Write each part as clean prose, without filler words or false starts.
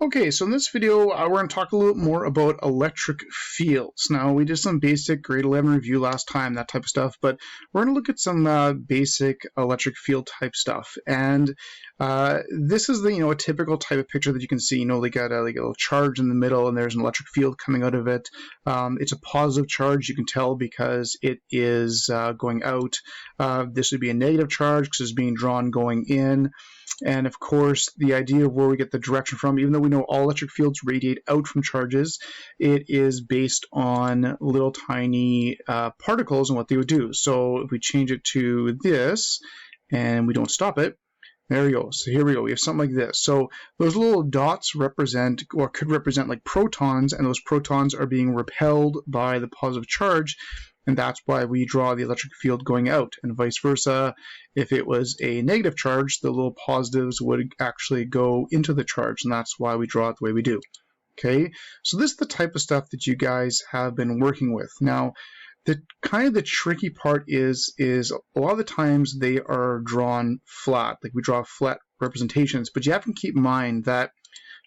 Okay, so in this video, we're going to talk a little bit more about electric fields. Now, we did some basic grade 11 review last time, that type of stuff, but we're going to look at some basic electric field type stuff. And this is the, a typical type of picture that you can see. They got a little charge in the middle, and there's an electric field coming out of it. It's a positive charge, you can tell, because it is going out. This would be a negative charge because it's being drawn going in. And of course, the idea of where we get the direction from, even though we know all electric fields radiate out from charges, it is based on little tiny particles and what they would do. So if we change it to this, and we don't stop it, there we go. So here we go. We have something like this. So those little dots represent, or could represent, like protons, and those protons are being repelled by the positive charge. And that's why we draw the electric field going out, and vice versa. If it was a negative charge, the little positives would actually go into the charge, and that's why we draw it the way we do. Okay, so this is the type of stuff that you guys have been working with. Now, the tricky part is a lot of the times they are drawn flat, like we draw flat representations, but you have to keep in mind that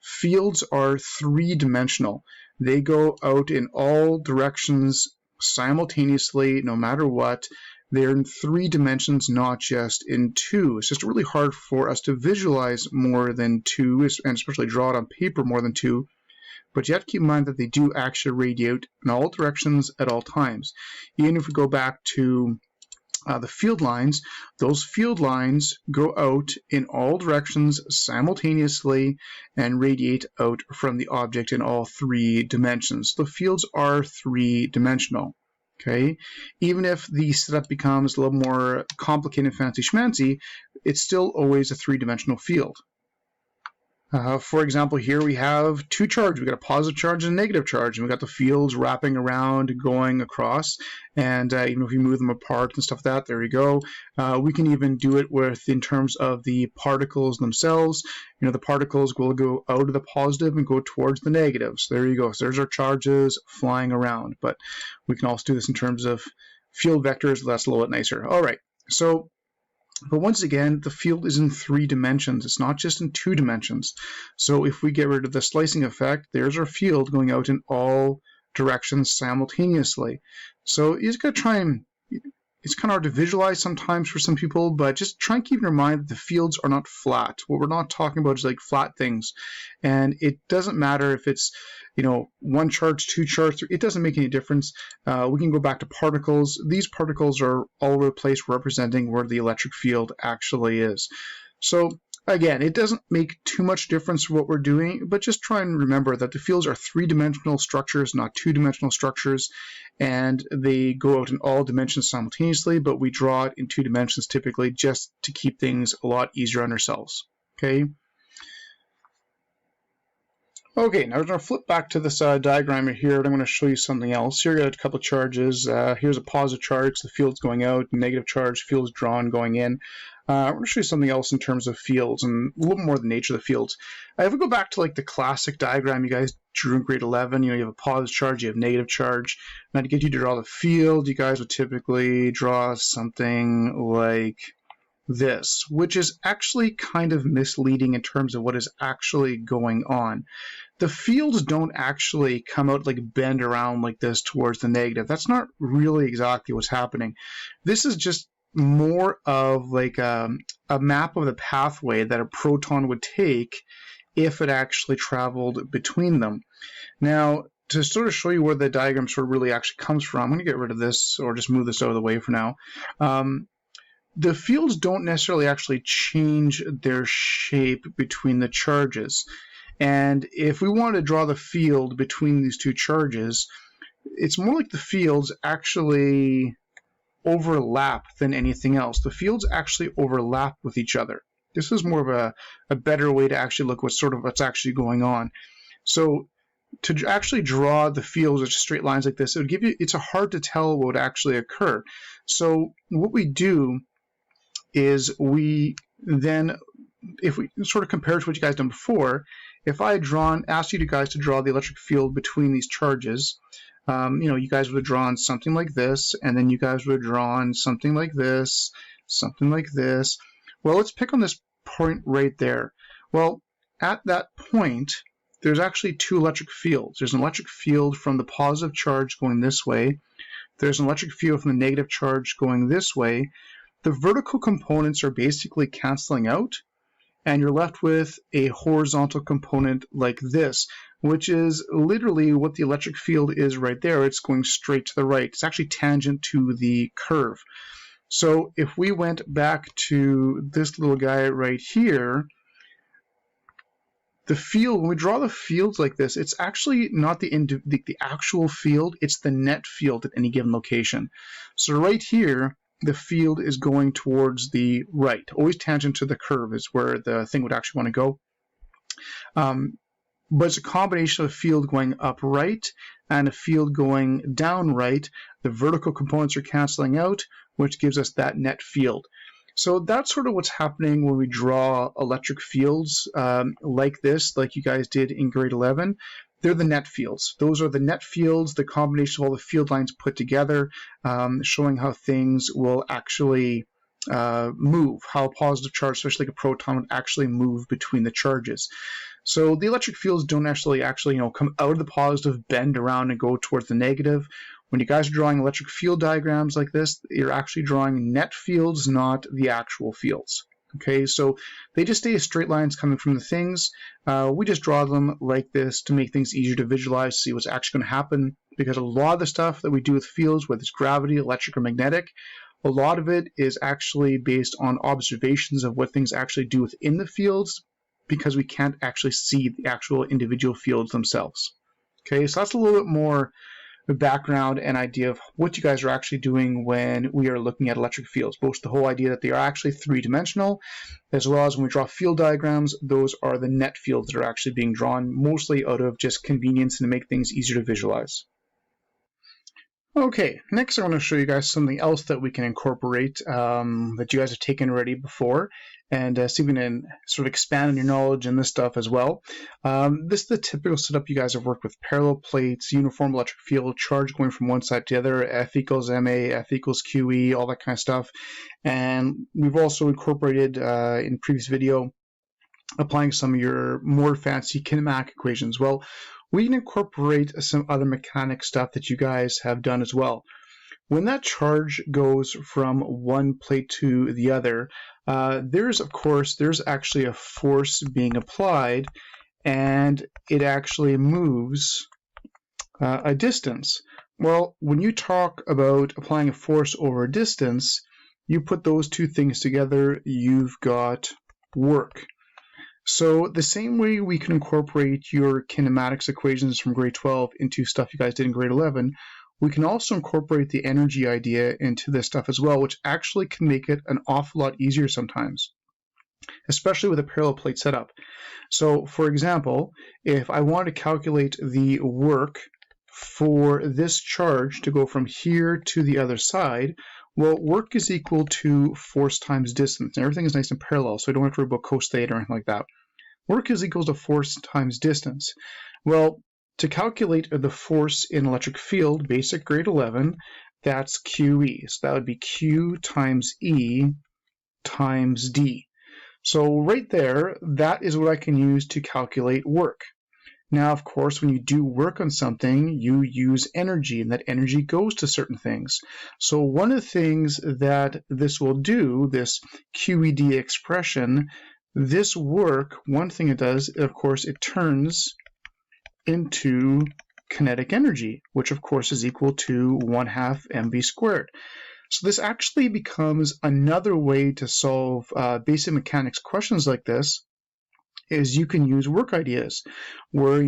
fields are three-dimensional. They go out in all directions simultaneously, no matter what. They're in three dimensions, not just in two. It's just really hard for us to visualize more than two, and especially draw it on paper more than two. But you have to keep in mind that they do actually radiate in all directions at all times. Even if we go back to the field lines, those field lines go out in all directions simultaneously and radiate out from the object in all three dimensions. The fields are three-dimensional. Okay, even if the setup becomes a little more complicated and fancy schmancy, it's still always a three-dimensional field. For example, here we have two charges. We got a positive charge and a negative charge, and we got the fields wrapping around, going across. And even if we move them apart and stuff like that, there we go. We can even do it in terms of the particles themselves. The particles will go out of the positive and go towards the negative. So there you go. So there's our charges flying around. But we can also do this in terms of field vectors. That's a little bit nicer. All right. But once again, the field is in three dimensions. It's not just in two dimensions. So if we get rid of the slicing effect, there's our field going out in all directions simultaneously. So you just got to try and, it's kind of hard to visualize sometimes for some people, but just try and keep in mind that the fields are not flat. What we're not talking about is like flat things. And it doesn't matter if it's, one charge, two charges, it doesn't make any difference. We can go back to particles. These particles are all over the place representing where the electric field actually is. So again, it doesn't make too much difference what we're doing, but just try and remember that the fields are three-dimensional structures, not two-dimensional structures, and they go out in all dimensions simultaneously, but we draw it in two dimensions typically just to keep things a lot easier on ourselves. Okay. Okay, now we're going to flip back to this diagram here, and I'm going to show you something else. Here we got a couple of charges. Here's a positive charge, the field's going out, negative charge, field's drawn, going in. I'm going to show you something else in terms of fields and a little more the nature of the fields. If we go back to like the classic diagram you guys drew in grade 11, you have a positive charge, you have negative charge. Now to get you to draw the field, you guys would typically draw something like this, which is actually kind of misleading in terms of what is actually going on. The fields don't actually come out like bend around like this towards the negative. That's not really exactly what's happening. This is just more of like a map of the pathway that a proton would take if it actually traveled between them. Now, to sort of show you where the diagram sort of really actually comes from, I'm going to get rid of this or just move this out of the way for now. The fields don't necessarily actually change their shape between the charges. And if we want to draw the field between these two charges, it's more like the fields actually overlap than anything else. The fields actually overlap with each other. This is more of a better way to actually look what's actually going on. So to actually draw the fields as straight lines like this, it's hard to tell what would actually occur. So what we do is we then, if we sort of compare to what you guys done before, if I asked you guys to draw the electric field between these charges, you guys would have drawn something like this, and then you guys would have drawn something like this, something like this. Well, let's pick on this point right there. Well, at that point, there's actually two electric fields. There's an electric field from the positive charge going this way. There's an electric field from the negative charge going this way. The vertical components are basically canceling out, and you're left with a horizontal component like this, which is literally what the electric field is right there. It's going straight to the right. It's actually tangent to the curve. So if we went back to this little guy right here, the field, when we draw the fields like this, it's actually not the actual field, it's the net field at any given location. So right here, the field is going towards the right. Always tangent to the curve is where the thing would actually want to go. But it's a combination of a field going up right and a field going down right. The vertical components are canceling out, which gives us that net field. So that's sort of what's happening when we draw electric fields like this, like you guys did in grade 11. They're the net fields. Those are the net fields, the combination of all the field lines put together, showing how things will actually move, how a positive charge, especially like a proton, would actually move between the charges. So the electric fields don't actually come out of the positive, bend around, and go towards the negative. When you guys are drawing electric field diagrams like this, you're actually drawing net fields, not the actual fields. Okay, so they just stay as straight lines coming from the things. We just draw them like this to make things easier to visualize, see what's actually going to happen, because a lot of the stuff that we do with fields, whether it's gravity, electric, or magnetic, a lot of it is actually based on observations of what things actually do within the fields, because we can't actually see the actual individual fields themselves. Okay, so that's a little bit more the background and idea of what you guys are actually doing when we are looking at electric fields. Both the whole idea that they are actually three-dimensional, as well as when we draw field diagrams, those are the net fields that are actually being drawn, mostly out of just convenience and to make things easier to visualize. Okay, next I want to show you guys something else that we can incorporate that you guys have taken already before, and see if we can sort of expand on your knowledge in this stuff as well. This is the typical setup you guys have worked with: parallel plates, uniform electric field, charge going from one side to the other, F equals MA, F equals QE, all that kind of stuff. And we've also incorporated in previous video applying some of your more fancy kinematic equations. Well, we can incorporate some other mechanic stuff that you guys have done as well. When that charge goes from one plate to the other, there's actually a force being applied, and it actually moves a distance. Well, when you talk about applying a force over a distance, you put those two things together, you've got work. So the same way we can incorporate your kinematics equations from grade 12 into stuff you guys did in grade 11, we can also incorporate the energy idea into this stuff as well, which actually can make it an awful lot easier sometimes, especially with a parallel plate setup. So for example, if I want to calculate the work for this charge to go from here to the other side, well, work is equal to force times distance. And everything is nice and parallel, so I don't have to worry about cos theta or anything like that. Work is equal to force times distance. Well, to calculate the force in electric field, basic grade 11, that's QE. So that would be Q times E times D. So right there, that is what I can use to calculate work. Now, of course, when you do work on something, you use energy, and that energy goes to certain things. So one of the things that this will do, this QED expression, this work, one thing it does, of course, it turns into kinetic energy, which of course is equal to 1/2 mv squared. So this actually becomes another way to solve basic mechanics questions like this, is you can use work ideas where,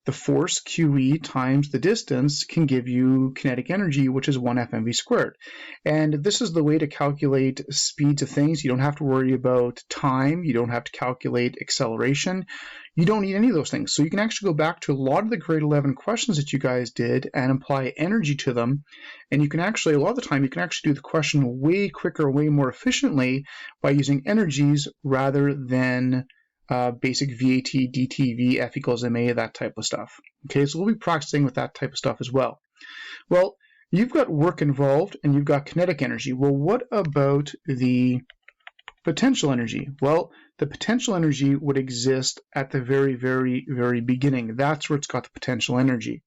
the force QE times the distance can give you kinetic energy, which is 1/2 mv squared. And this is the way to calculate speeds of things. You don't have to worry about time. You don't have to calculate acceleration. You don't need any of those things. So you can actually go back to a lot of the grade 11 questions that you guys did and apply energy to them. And you can actually, a lot of the time, you can actually do the question way quicker, way more efficiently by using energies rather than basic VAT, DTV, F equals MA, that type of stuff. Okay, so we'll be practicing with that type of stuff as well. Well, you've got work involved and you've got kinetic energy. Well, what about the potential energy? Well, the potential energy would exist at the very, very, very beginning. That's where it's got the potential energy.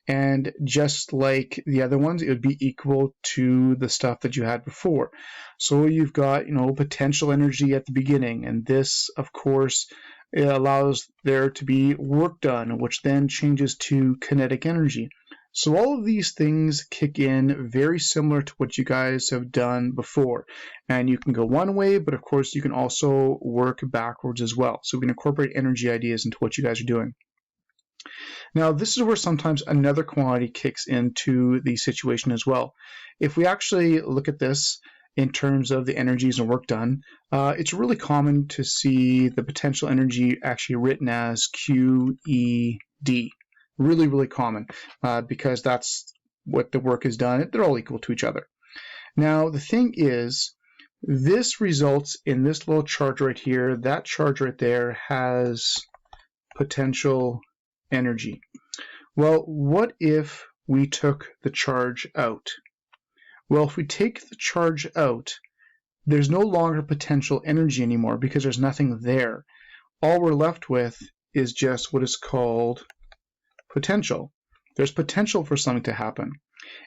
And just like the other ones, it would be equal to the stuff that you had before. So you've got, potential energy at the beginning, and this, of course, it allows there to be work done, which then changes to kinetic energy. So all of these things kick in very similar to what you guys have done before. And you can go one way, but of course you can also work backwards as well. So we can incorporate energy ideas into what you guys are doing. Now, this is where sometimes another quantity kicks into the situation as well. If we actually look at this in terms of the energies and work done, it's really common to see the potential energy actually written as QED. Really, really common because that's what the work is done. They're all equal to each other. Now, the thing is, this results in this little charge right here. That charge right there has potential energy. Well, what if we took the charge out? Well, if we take the charge out, there's no longer potential energy anymore because there's nothing there. All we're left with is just what is called potential. There's potential for something to happen.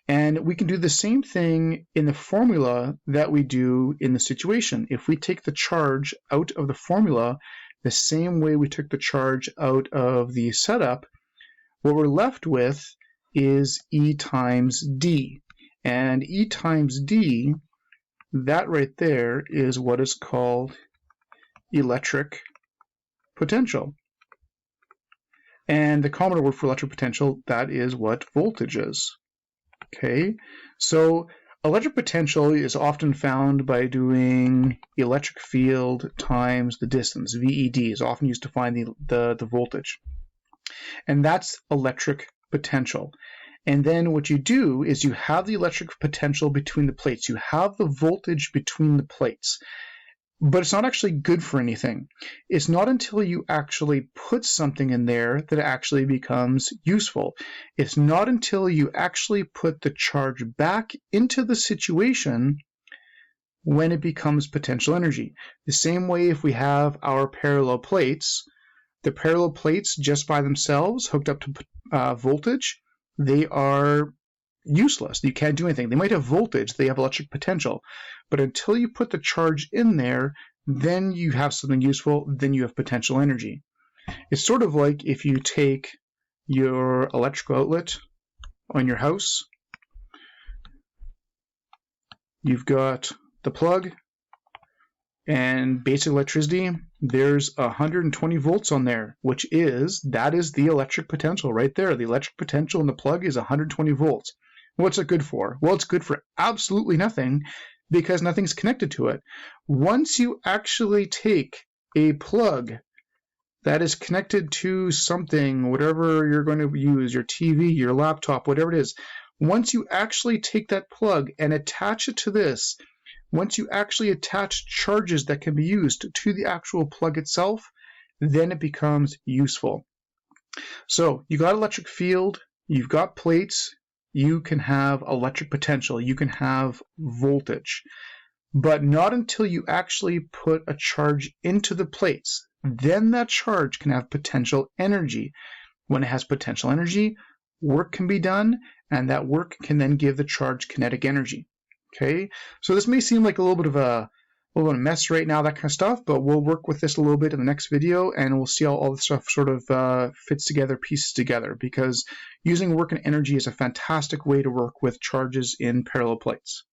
And we can do the same thing in the formula that we do in the situation. If we take the charge out of the formula, the same way we took the charge out of the setup, what we're left with is E times D. And E times D, that right there is what is called electric potential. And the common word for electric potential, that is what voltage is. Okay, so electric potential is often found by doing electric field times the distance. VED is often used to find the voltage. And that's electric potential. And then what you do is you have the electric potential between the plates. You have the voltage between the plates. But it's not actually good for anything. It's not until you actually put something in there that it actually becomes useful. It's not until you actually put the charge back into the situation when it becomes potential energy. The same way if we have our parallel plates, the parallel plates just by themselves hooked up to voltage, they are useless. You can't do anything. They might have voltage, they have electric potential, but until you put the charge in there, then you have something useful, then you have potential energy. It's sort of like if you take your electrical outlet on your house, you've got the plug and basic electricity, there's 120 volts on there, that is the electric potential right there. The electric potential in the plug is 120 volts. What's it good for? Well, it's good for absolutely nothing because nothing's connected to it. Once you actually take a plug that is connected to something, whatever you're going to use, your TV, your laptop, whatever it is, once you actually take that plug and attach it to this, once you actually attach charges that can be used to the actual plug itself, then it becomes useful. So you got electric field, you've got plates, you can have electric potential, you can have voltage, but not until you actually put a charge into the plates. Then that charge can have potential energy. When it has potential energy, work can be done, and that work can then give the charge kinetic energy. Okay, so this may seem like a little bit of a mess right now, that kind of stuff, but we'll work with this a little bit in the next video, and we'll see how all this stuff sort of fits together, pieces together, because using work and energy is a fantastic way to work with charges in parallel plates.